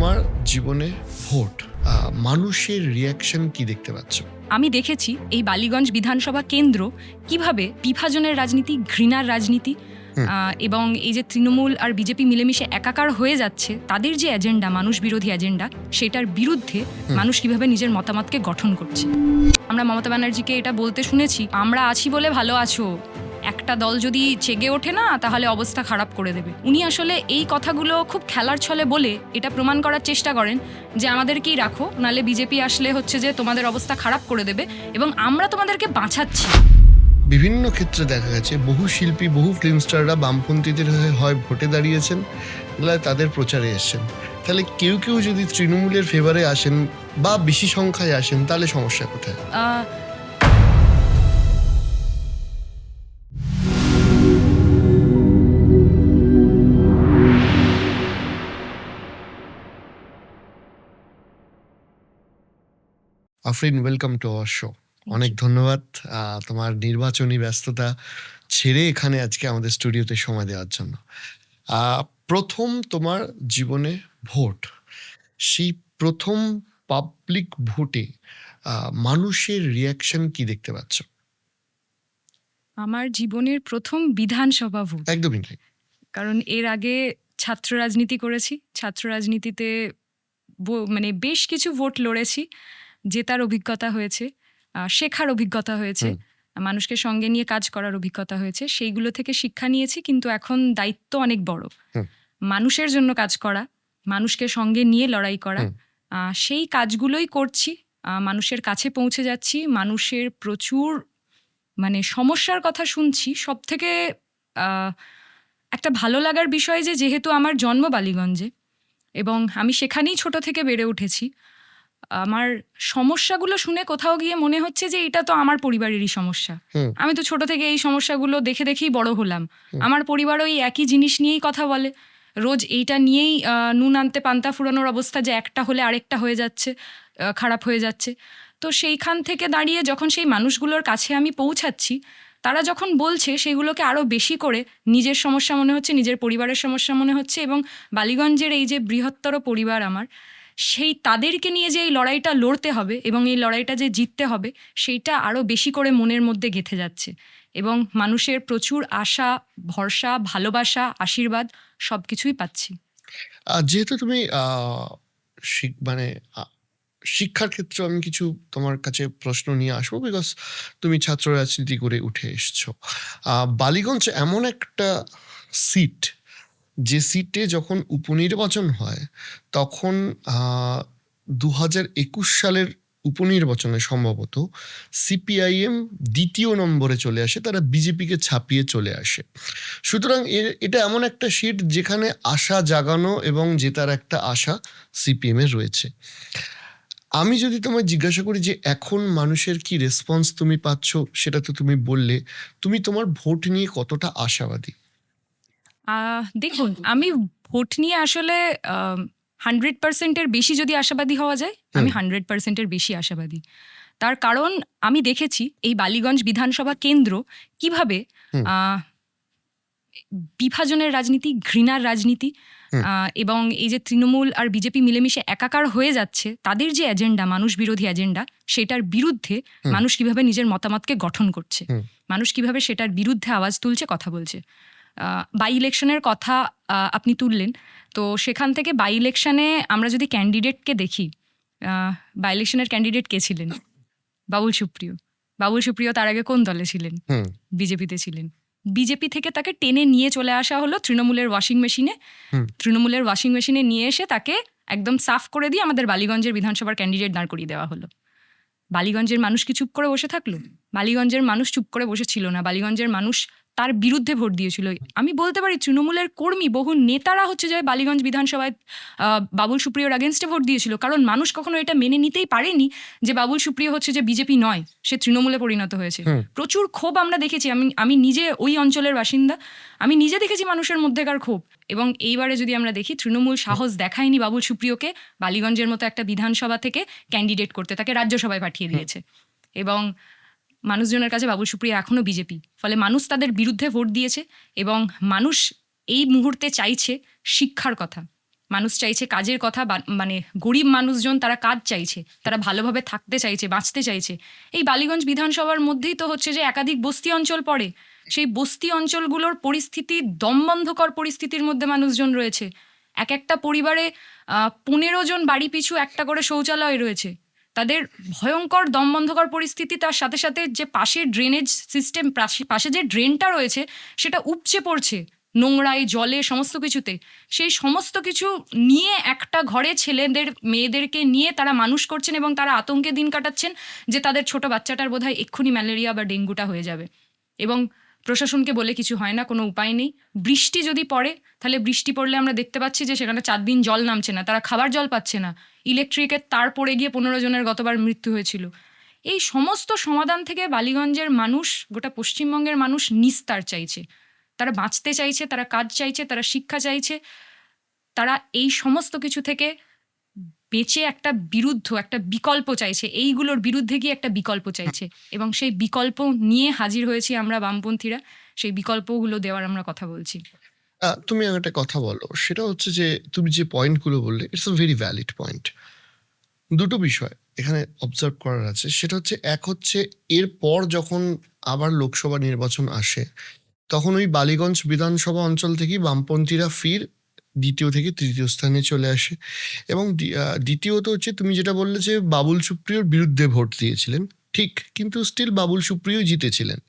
তোমার জীবনে ভোট, মানুষের রিয়াকশন কি দেখতে পাচ্ছ? আমি দেখেছি এই বালিগঞ্জ বিধানসভা কেন্দ্র কিভাবে বিভাজনের রাজনীতি, ঘৃণার রাজনীতি এবং এই যে তৃণমূল আর বিজেপি মিলেমিশে একাকার হয়ে যাচ্ছে, তাদের যে এজেন্ডা, মানুষ বিরোধী এজেন্ডা, সেটার বিরুদ্ধে মানুষ কিভাবে নিজের মতামতকে গঠন করছে। আমরা মমতা ব্যানার্জিকে এটা বলতে শুনেছি, আমরা আছি বলে ভালো আছো, একটা দল যদি চেগে ওঠে না তাহলে অবস্থা খারাপ করে দেবে। উনি আসলে এই কথাগুলো খুব খেলার ছলে বলে এটা প্রমাণ করার চেষ্টা করেন যে আমাদেরকেই রাখো, নাহলে বিজেপি আসলে হচ্ছে যে তোমাদের অবস্থা খারাপ করে দেবে এবং আমরা তোমাদেরকে বাঁচাচ্ছি। বিভিন্ন ক্ষেত্রে দেখা গেছে বহু শিল্পী, বহু ফিল্ম স্টাররা বামপন্থীদের হয়ে হয় ভোটে দাঁড়িয়েছেন, নয় তাদের প্রচারে এসছেন। তাহলে কেউ কেউ যদি তৃণমূলের ফেভারে আসেন বা বেশি সংখ্যায় আসেন, তাহলে সমস্যা কোথায়? Afrin, welcome to our show. অনেক ধন্যবাদ তোমার নির্বাচনী ব্যস্ততা ছেড়ে এখানে আজকে আমাদের স্টুডিওতে সময় দেওয়ার জন্য। প্রথম তোমার জীবনে ভোট, সেই প্রথম পাবলিক ভোটে মানুষের রিয়াকশন কি দেখতে পাচ্ছ? আমার জীবনের প্রথম বিধানসভা ভোট। একদমই নাই। কারণ এর আগে ছাত্র রাজনীতি করেছি, ছাত্র রাজনীতিতে মানে বেশ কিছু ভোট লড়েছি, জেতার অভিজ্ঞতা হয়েছে, শেখার অভিজ্ঞতা হয়েছে, মানুষকে সঙ্গে নিয়ে কাজ করার অভিজ্ঞতা হয়েছে, সেইগুলো থেকে শিক্ষা নিয়েছি। কিন্তু এখন দায়িত্ব অনেক বড়, মানুষের জন্য কাজ করা, মানুষকে সঙ্গে নিয়ে লড়াই করা, সেই কাজগুলোই করছি। মানুষের কাছে পৌঁছে যাচ্ছি, মানুষের প্রচুর মানে সমস্যার কথা শুনছি। সব থেকে একটা ভালো লাগার বিষয় যে যেহেতু আমার জন্ম বালিগঞ্জে এবং আমি সেখানেই ছোট থেকে বেড়ে উঠেছি, আমার সমস্যাগুলো শুনে কোথাও গিয়ে মনে হচ্ছে যে এটা তো আমার পরিবারেরই সমস্যা। আমি তো ছোট থেকে এই সমস্যাগুলো দেখে দেখেই বড় হলাম। আমার পরিবারও এই একই জিনিস নিয়েই কথা বলে, রোজ এইটা নিয়েই নুন আনতে পান্তা ফুরানোর অবস্থা, যে একটা হলে আরেকটা হয়ে যাচ্ছে, খারাপ হয়ে যাচ্ছে। তো সেইখান থেকে দাঁড়িয়ে যখন সেই মানুষগুলোর কাছে আমি পৌঁছাচ্ছি, তারা যখন বলছে সেগুলোকে আরও বেশি করে নিজের সমস্যা মনে হচ্ছে, নিজের পরিবারের সমস্যা মনে হচ্ছে। এবং বালিগঞ্জের এই যে বৃহত্তর পরিবার আমার, সেই তাদেরকে নিয়ে যে এই লড়াইটা লড়তে হবে এবং এই লড়াইটা যে জিততে হবে, সেইটা আরও বেশি করে মনের মধ্যে গেঁথে যাচ্ছে। এবং মানুষের প্রচুর আশা, ভরসা, ভালোবাসা, আশীর্বাদ সব কিছুই পাচ্ছি। যেহেতু তুমি মানে শিক্ষার ক্ষেত্রে আমি কিছু তোমার কাছে প্রশ্ন নিয়ে আসবো, বিকজ তুমি ছাত্র রাজনীতি করে উঠে এসছো। বালিগঞ্জ এমন একটা সিট, যে সিটে যখন উপনির্বাচন হয় তখন 2021 সালের উপনির্বাচনে সম্ভবত সিপিআইএম দ্বিতীয় নম্বরে চলে আসে, তারা বিজেপিকে ছাপিয়ে চলে আসে। সুতরাং এটা এমন একটা সিট যেখানে আশা জাগানো এবং জেতার একটা আশা সিপিএম এর রয়েছে। আমি যদি তোমায় জিজ্ঞাসা করি যে এখন মানুষের কি রেসপন্স তুমি পাচ্ছ, সেটা তো তুমি বললে, তুমি তোমার ভোট নিয়ে কতটা আশাবাদী? দেখুন, আমি ভোট নিয়ে আসলে 100%-এর বেশি যদি আশাবাদী হওয়া যায়, আমি 100%-এর বেশি আশাবাদী। তার কারণ আমি দেখেছি এই বালিগঞ্জ বিধানসভা কেন্দ্র কিভাবে বিভাজনের রাজনীতি, ঘৃণার রাজনীতি এবং এই যে তৃণমূল আর বিজেপি মিলেমিশে একাকার হয়ে যাচ্ছে, তাদের যে এজেন্ডা, মানুষ বিরোধী এজেন্ডা, সেটার বিরুদ্ধে মানুষ কিভাবে নিজের মতামতকে গঠন করছে, মানুষ কিভাবে সেটার বিরুদ্ধে আওয়াজ তুলছে, কথা বলছে। বাই ইলেকশনের কথা আপনি তুললেন, তো সেখান থেকে বাই ইলেকশনে আমরা যদি ক্যান্ডিডেটকে দেখি, বাই ইলেকশনের ক্যান্ডিডেট কে ছিলেন? বাবুল সুপ্রিয়। বাবুল সুপ্রিয় তার আগে কোন দলে ছিলেন? বিজেপিতে ছিলেন। বিজেপি থেকে তাকে টেনে নিয়ে চলে আসা হলো তৃণমূলের ওয়াশিং মেশিনে। তৃণমূলের ওয়াশিং মেশিনে নিয়ে এসে তাকে একদম সাফ করে দিয়ে আমাদের বালিগঞ্জের বিধানসভার ক্যান্ডিডেট দাঁড় করিয়ে দেওয়া হলো। বালিগঞ্জের মানুষ কি চুপ করে বসে থাকলো? বালিগঞ্জের মানুষ চুপ করে বসেছিল না। বালিগঞ্জের মানুষ তার বিরুদ্ধে ভোট দিয়েছিল। আমি বলতে পারি তৃণমূলের কর্মী, বহু নেতারা হচ্ছে যে বালিগঞ্জ বিধানসভায় বাবুল সুপ্রিয়র আগেনস্টে ভোট দিয়েছিল, কারণ মানুষ কখনো এটা মেনে নিতেই পারেনি যে বাবুল সুপ্রিয় হচ্ছে যে বিজেপি নয়, সে তৃণমূলে পরিণত হয়েছে। প্রচুর ক্ষোভ আমরা দেখেছি। আমি নিজে ওই অঞ্চলের বাসিন্দা, আমি নিজে দেখেছি মানুষের মধ্যেকার ক্ষোভ। এবং এইবারে যদি আমরা দেখি, তৃণমূল সাহস দেখায়নি বাবুল সুপ্রিয়কে বালিগঞ্জের মতো একটা বিধানসভা থেকে ক্যান্ডিডেট করতে, তাকে রাজ্যসভায় পাঠিয়ে দিয়েছে। এবং মানুষজনের কাছে বাবুল সুপ্রিয় এখনও বিজেপি, ফলে মানুষ তাদের বিরুদ্ধে ভোট দিয়েছে। এবং মানুষ এই মুহূর্তে চাইছে শিক্ষার কথা, মানুষ চাইছে কাজের কথা, মানে গরিব মানুষজন তারা কাজ চাইছে, তারা ভালোভাবে থাকতে চাইছে, বাঁচতে চাইছে। এই বালিগঞ্জ বিধানসভার মধ্যেই তো হচ্ছে যে একাধিক বস্তি অঞ্চল পড়ে। সেই বস্তি অঞ্চলগুলোর পরিস্থিতি দমবন্ধকর পরিস্থিতির মধ্যে মানুষজন রয়েছে। এক একটা পরিবারে 15 জন বাড়ি পিছু একটা করে শৌচালয় রয়েছে। তাদের ভয়ঙ্কর দমবন্ধকর পরিস্থিতি, তার সাথে সাথে যে পাশের ড্রেনেজ সিস্টেম, পাশে যে ড্রেনটা রয়েছে সেটা উপচে পড়ছে নোংরায়, জলে, সমস্ত কিছুতে। সেই সমস্ত কিছু নিয়ে একটা ঘরে ছেলেদের মেয়েদেরকে নিয়ে তারা মানুষ করছেন এবং তারা আতঙ্কে দিন কাটাচ্ছেন যে তাদের ছোট বাচ্চাটার বোধহয় এক্ষুনি ম্যালেরিয়া বা ডেঙ্গুটা হয়ে যাবে। এবং প্রশাসনকে বলে কিছু হয় না, কোনো উপায় নেই। বৃষ্টি যদি পড়ে, তাহলে বৃষ্টি পড়লে আমরা দেখতে পাচ্ছি যে সেখানে 4 দিন জল নামছে না, তারা খাবার জল পাচ্ছে না। ইলেকট্রিকের তার পড়ে গিয়ে 15 জনের গতবার মৃত্যু হয়েছিল। এই সমস্ত সমাধান থেকে বালিগঞ্জের মানুষ, গোটা পশ্চিমবঙ্গের মানুষ নিস্তার চাইছে। তারা বাঁচতে চাইছে, তারা কাজ চাইছে, তারা শিক্ষা চাইছে, তারা এই সমস্ত কিছু থেকে বেঁচে একটা বিকল্প চাইছে। এইগুলোর বিরুদ্ধে গিয়ে একটা বিকল্প চাইছে এবং সেই বিকল্প নিয়ে হাজির হয়েছি আমরা বামপন্থীরা। সেই বিকল্পগুলো দেওয়ার আমরা কথা বলছি। তুমি একটা কথা বলো, সেটা হচ্ছে যে তুমি যে পয়েন্টগুলো বললে, it's a very valid point. দুটো বিষয় এখানে অবজার্ভ করার আছে। সেটা হচ্ছে, এক হচ্ছে এরপর যখন আবার লোকসভা নির্বাচন আসে, তখন ওই বালিগঞ্জ বিধানসভা অঞ্চল থেকেই বামপন্থীরা ফির দ্বিতীয় থেকে তৃতীয় স্থানে চলে আসে। এবং দ্বিতীয়ত হচ্ছে, তুমি যেটা বললে যে বাবুল সুপ্রিয়র বিরুদ্ধে ভোট দিয়েছিলেন, ঠিক, কিন্তু স্টিল বাবুল সুপ্রিয় জিতেছিলেন।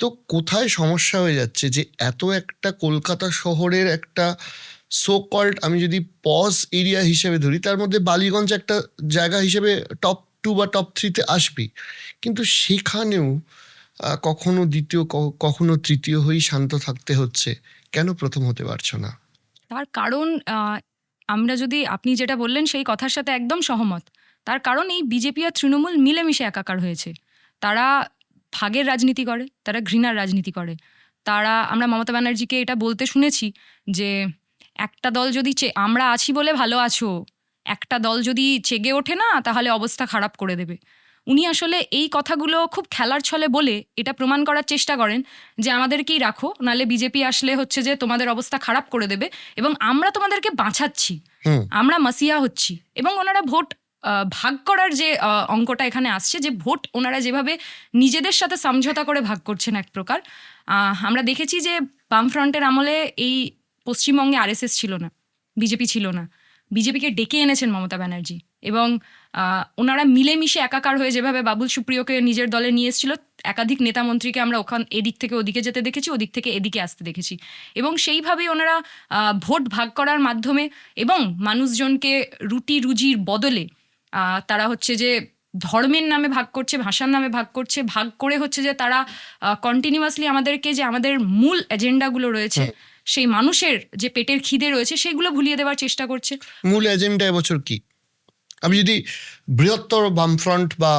তো কোথায় সমস্যা হয়ে যাচ্ছে যে এত একটা কলকাতা শহরের একটা সো কল্ড, আমি যদি পজ এরিয়া হিসেবে ধরি, তার মধ্যে বালিগঞ্জ একটা জায়গা হিসেবে টপ 2 বা টপ 3-তে আসবেই, কিন্তু সেখানেও কখনো দ্বিতীয়, কখনো তৃতীয় হয়েই শান্ত থাকতে হচ্ছে। কেন প্রথম হতে পারছো না? তার কারণ আমরা যদি, আপনি যেটা বললেন সেই কথার সাথে একদম সহমত। তার কারণ এই বিজেপি আর তৃণমূল মিলেমিশে একাকার হয়েছে। তারা ভাগের রাজনীতি করে, তারা ঘৃণার রাজনীতি করে। তারা, আমরা মমতা ব্যানার্জিকে এটা বলতে শুনেছি যে একটা দল যদি আমরা আছি বলে ভালো আছো, একটা দল যদি চেগে ওঠে না তাহলে অবস্থা খারাপ করে দেবে। উনি আসলে এই কথাগুলো খুব খেলার ছলে বলে এটা প্রমাণ করার চেষ্টা করেন যে আমাদেরকেই রাখো, নালে বিজেপি আসলে হচ্ছে যে তোমাদের অবস্থা খারাপ করে দেবে এবং আমরা তোমাদেরকে বাঁচাচ্ছি, আমরা মাসিয়া হচ্ছি। এবং ওনারা ভোট ভাগ করার যে অঙ্কটা এখানে আসছে, যে ভোট ওনারা যেভাবে নিজেদের সাথে সমঝোতা করে ভাগ করছেন এক প্রকার, আমরা দেখেছি যে বামফ্রন্টের আমলে এই পশ্চিমবঙ্গে আরএসএস ছিল না, বিজেপি ছিল না। বিজেপিকে ডেকে এনেছেন মমতা ব্যানার্জি এবং ওনারা মিলেমিশে একাকার হয়ে যেভাবে বাবুল সুপ্রিয়কে নিজের দলে নিয়ে এসেছিল, একাধিক নেতা মন্ত্রীকে আমরা এদিক থেকে ওদিকে যেতে দেখেছি, ওদিক থেকে এদিকে আসতে দেখেছি। এবং সেইভাবেই ওনারা ভোট ভাগ করার মাধ্যমে এবং মানুষজনকে রুটি রুজির বদলে তারা হচ্ছে যে ধর্মের নামে ভাগ করছে, ভাষার নামে ভাগ করছে, ভাগ করে হচ্ছে যে তারা কন্টিনিউয়াসলি আমাদেরকে যে আমাদের মূল এজেন্ডাগুলো রয়েছে, সেই মানুষের যে পেটের খিদে রয়েছে, সেগুলো ভুলিয়ে দেওয়ার চেষ্টা করছে। মূল এজেন্ডা এবছর কি? আমি যদি বৃহত্তর বামফ্রন্ট বা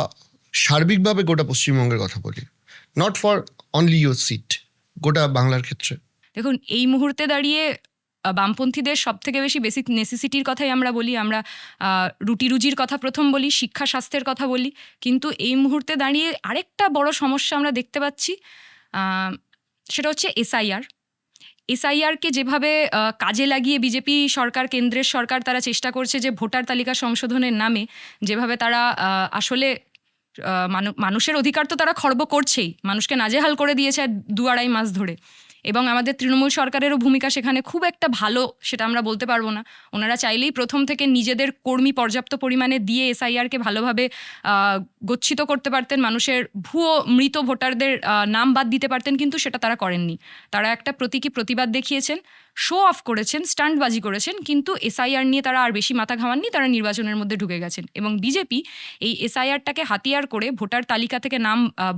সার্বিকভাবে গোটা পশ্চিমবঙ্গের কথা বলি, not for only your seat, গোটা বাংলার ক্ষেত্রে। দেখুন, এই মুহূর্তে দাঁড়িয়ে বামপন্থীদের সব থেকে বেশি বেসিক নেসেসিটির কথাই আমরা বলি। আমরা রুটি রুজির কথা প্রথম বলি, শিক্ষা স্বাস্থ্যের কথা বলি, কিন্তু এই মুহূর্তে দাঁড়িয়ে আরেকটা বড় সমস্যা আমরা দেখতে পাচ্ছি, সেটা হচ্ছে এসআইআরকে যেভাবে কাজে লাগিয়ে বিজেপি সরকার, কেন্দ্রের সরকার, তারা চেষ্টা করছে যে ভোটার তালিকা সংশোধনের নামে যেভাবে তারা আসলে মানুষের অধিকার তো তারা খর্ব করছেই, মানুষকে নাজেহাল করে দিয়েছে 2-2.5 মাস ধরে। এবং আমাদের তৃণমূল সরকারেরও ভূমিকা সেখানে খুব একটা ভালো সেটা আমরা বলতে পারবো না। ওনারা চাইলেই প্রথম থেকে নিজেদের কর্মী পর্যাপ্ত পরিমাণে দিয়ে এসআইআরকে ভালোভাবে গচ্ছিত করতে পারতেন, মানুষের ভুয়ো মৃত ভোটারদের নাম বাদ দিতে পারতেন, কিন্তু সেটা তারা করেননি। তারা একটা প্রতীকী প্রতিবাদ দেখিয়েছেন, শো অফ করেছেন, স্টান্টবাজি করেছেন, কিন্তু এসআইআর নিয়ে তারা আর বেশি মাথা ঘামাননি, তারা নির্বাচনের মধ্যে ঢুকে গেছেন। এবং বিজেপি এই এসআইআরটাকে হাতিয়ার করে ভোটার তালিকা থেকে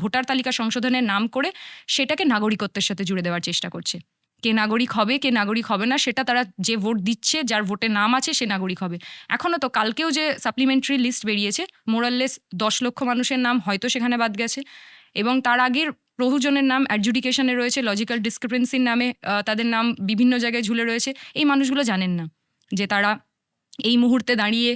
ভোটার তালিকা সংশোধনের নাম করে সেটাকে নাগরিকত্বের সাথে জুড়ে দেওয়ার চেষ্টা করছে। কে নাগরিক হবে, কে নাগরিক হবে না, সেটা তারা, যে ভোট দিচ্ছে, যার ভোটে নাম আছে, সে নাগরিক হবে। এখনও তো কালকেও যে সাপ্লিমেন্টারি লিস্ট বেরিয়েছে, মোরাললেস 10 লক্ষ মানুষের নাম হয়তো সেখানে বাদ গেছে, এবং তার আগের বহুজনের নাম অ্যাডজুডিকেশনে রয়েছে, লজিক্যাল ডিসক্রিপেন্সির নামে তাদের নাম বিভিন্ন জায়গায় ঝুলে রয়েছে। এই মানুষগুলো জানেন না যে তারা এই মুহূর্তে দাঁড়িয়ে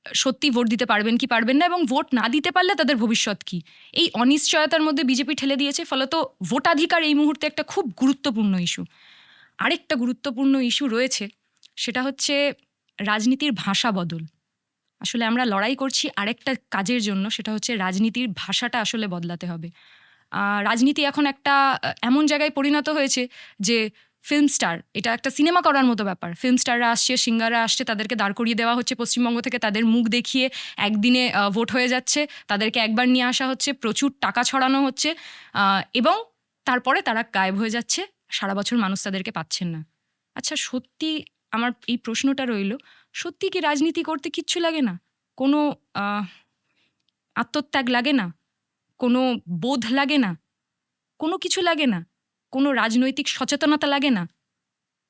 সত্যি ভোট দিতে পারবেন কি পারবেন না, এবং ভোট না দিতে পারলে তাদের ভবিষ্যৎ কি। এই অনিশ্চয়তার মধ্যে বিজেপি ঠেলে দিয়েছে, ফলত ভোটাধিকার এই মুহূর্তে একটা খুব গুরুত্বপূর্ণ ইস্যু। আরেকটা গুরুত্বপূর্ণ ইস্যু রয়েছে, সেটা হচ্ছে রাজনীতির ভাষা বদল। আসলে আমরা লড়াই করছি আরেকটা কাজের জন্য, সেটা হচ্ছে রাজনীতির ভাষাটা আসলে বদলাতে হবে। রাজনীতি এখন একটা এমন জায়গায় পরিণত হয়েছে যে ফিল্ম স্টার, এটা একটা সিনেমা করার মতো ব্যাপার। ফিল্ম স্টাররা আসছে, সিঙ্গাররা আসছে, তাদেরকে দাঁড় করিয়ে দেওয়া হচ্ছে পশ্চিমবঙ্গ থেকে, তাদের মুখ দেখিয়ে একদিনে ভোট হয়ে যাচ্ছে, তাদেরকে একবার নিয়ে আসা হচ্ছে, প্রচুর টাকা ছড়ানো হচ্ছে, এবং তারপরে তারা গায়েব হয়ে যাচ্ছে, সারা বছর মানুষ তাদেরকে পাচ্ছেন না। আচ্ছা, সত্যি আমার এই প্রশ্নটা রইল, সত্যি কি রাজনীতি করতে কিচ্ছু লাগে না? কোনো আত্মত্যাগ লাগে না? কোনো বোধ লাগে না? কোনো কিছু লাগে না? কোনো রাজনৈতিক সচেতনতা লাগে না?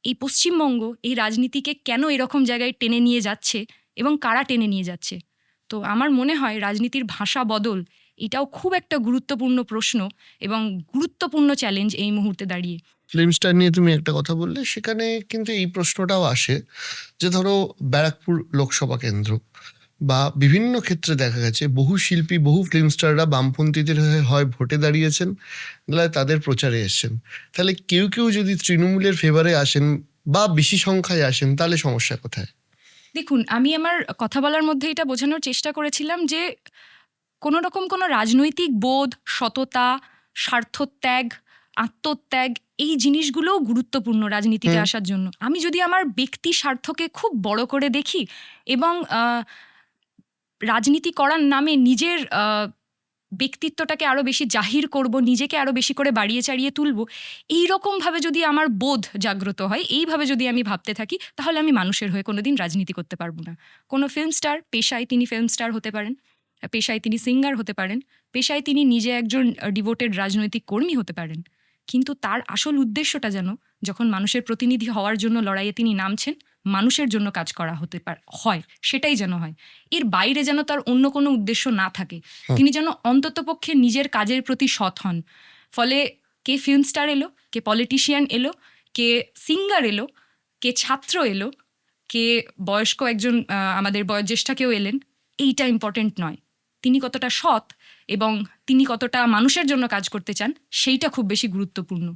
এই পশ্চিমবঙ্গ এই রাজনীতিকে কেন এরকম জায়গায় টেনে নিয়ে যাচ্ছে এবং কারা টেনে নিয়ে যাচ্ছে? তো আমার মনে হয় রাজনীতির ভাষা বদল এটাও খুব একটা গুরুত্বপূর্ণ প্রশ্ন এবং গুরুত্বপূর্ণ চ্যালেঞ্জ এই মুহূর্তে দাঁড়িয়ে। ফিল্ম স্টার নিয়ে তুমি একটা কথা বললে, সেখানে কিন্তু এই প্রশ্নটাও আসে যে ধরো ব্যারাকপুর লোকসভা কেন্দ্র বা বিভিন্ন ক্ষেত্রে দেখা গেছে বহু শিল্পী, বহু ফিল্ম স্টাররা বামপন্থীদের হয়ে হয় ভোটে দাঁড়িয়েছেন, নয় তাদের প্রচারে এসছেন। তাহলে কেউ কেউ যদি তৃণমূলের ফেভারে আসেন বা বেশি সংখ্যায় আসেন, তাহলে সমস্যা কোথায়? দেখুন, আমি আমার কথা বলার মধ্যে এটা বোঝানোর চেষ্টা করেছিলাম যে কোনো রকম কোনো রাজনৈতিক বোধ, সততা, স্বার্থত্যাগ, আত্মত্যাগ, এই জিনিসগুলোও গুরুত্বপূর্ণ রাজনীতিতে আসার জন্য। আমি যদি আমার ব্যক্তি স্বার্থকে খুব বড় করে দেখি এবং রাজনীতি করার নামে নিজের ব্যক্তিত্বটাকে আরও বেশি জাহির করব, নিজেকে আরও বেশি করে বাড়িয়ে চাড়িয়ে তুলব, এইরকমভাবে যদি আমার বোধ জাগ্রত হয়, এইভাবে যদি আমি ভাবতে থাকি, তাহলে আমি মানুষের হয়ে কোনোদিন রাজনীতি করতে পারবো না। কোনো ফিল্ম স্টার পেশায় তিনি ফিল্ম স্টার হতে পারেন, পেশায় তিনি সিঙ্গার হতে পারেন, পেশায় তিনি নিজে একজন ডিভোটেড রাজনৈতিক কর্মী হতে পারেন, কিন্তু তার আসল উদ্দেশ্যটা যেন যখন মানুষের প্রতিনিধি হওয়ার জন্য লড়াইয়ে তিনি নামছেন, মানুষের জন্য কাজ করা হয়, সেটাই যেন হয়। এর বাইরে যেন তার অন্য কোনো উদ্দেশ্য না থাকে। তিনি যেন অন্ততপক্ষে নিজের কাজের প্রতি সৎ হন। ফলে কে ফিল্ম স্টার এলো, কে পলিটিশিয়ান এলো, কে সিঙ্গার এলো, কে ছাত্র এলো, কে বয়স্ক একজন আমাদের বয়োজ্যেষ্ঠা কেউ এলেন, এইটা ইম্পর্টেন্ট নয়। তিনি কতটা সৎ এবং তিনি কতটা মানুষের জন্য কাজ করতে চান, সেইটা খুব বেশি গুরুত্বপূর্ণ।